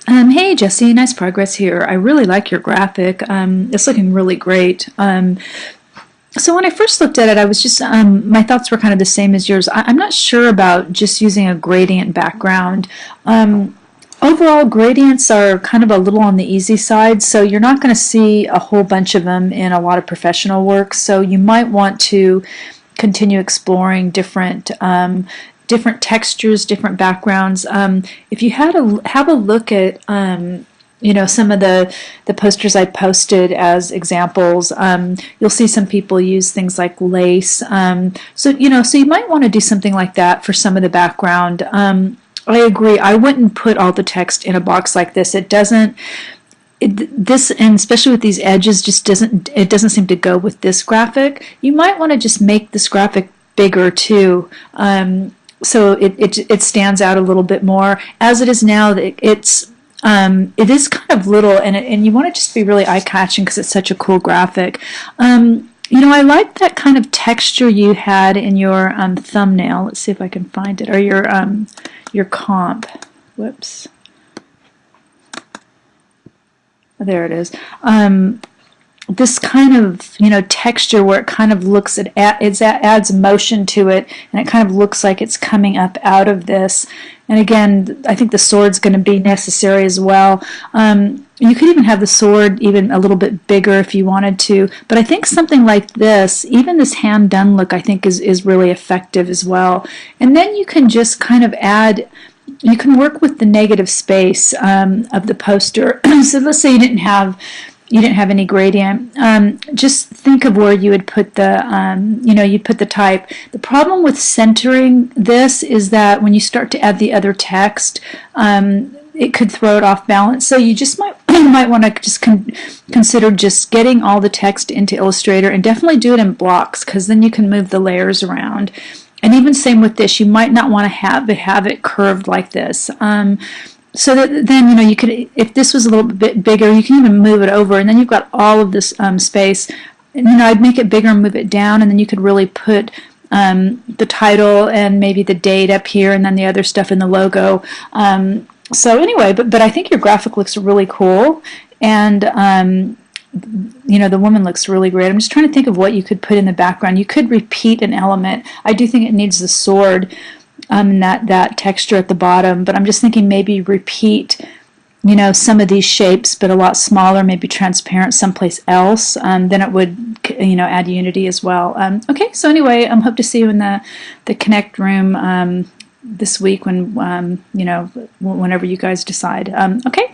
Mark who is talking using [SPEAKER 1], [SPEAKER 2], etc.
[SPEAKER 1] Hey Jesse, nice progress here. I really like your graphic. It's looking really great. So when I first looked at it, I was just my thoughts were kind of the same as yours. I'm not sure about just using a gradient background. Overall, gradients are kind of a little on the easy side, so you're not going to see a whole bunch of them in a lot of professional work. So you might want to continue exploring different textures, different backgrounds. If you had have a look at some of the posters I posted as examples, you'll see some people use things like lace. So you might want to do something like that for some of the background. I agree. I wouldn't put all the text in a box like this. It doesn't. This, and especially with these edges, just doesn't seem to go with this graphic. You might want to just make this graphic bigger too. So it stands out a little bit more. As it is now, it is kind of little, and you want it just to be really eye-catching because it's such a cool graphic. I like that kind of texture you had in your thumbnail. Let's see if I can find it, or your comp. Whoops. There it is. This kind of texture where it kind of looks it adds motion to it, and it kind of looks like it's coming up out of this. And again, I think the sword's going to be necessary as well. You could even have the sword even a little bit bigger if you wanted to, but I think something like this, even this hand done look, I think is really effective as well. And then you can just kind of add. You can work with the negative space of the poster. So let's say you didn't have any gradient. Just think of where you would put the, you'd put the type. The problem with centering this is that when you start to add the other text, it could throw it off balance. So you just might want to just consider just getting all the text into Illustrator, and definitely do it in blocks, because then you can move the layers around. And even same with this, you might not want to have it curved like this. So that then you could, if this was a little bit bigger, you can even move it over, and then you've got all of this space. And I'd make it bigger and move it down, and then you could really put the title and maybe the date up here, and then the other stuff in the logo. So anyway, but I think your graphic looks really cool, and the woman looks really great. I'm just trying to think of what you could put in the background. You could repeat an element. I do think it needs the sword, that texture at the bottom, but I'm just thinking maybe repeat some of these shapes, but a lot smaller, maybe transparent someplace else. Then it would add unity as well. Okay, so anyway, I hope to see you in the Connect room this week, when whenever you guys decide. Okay,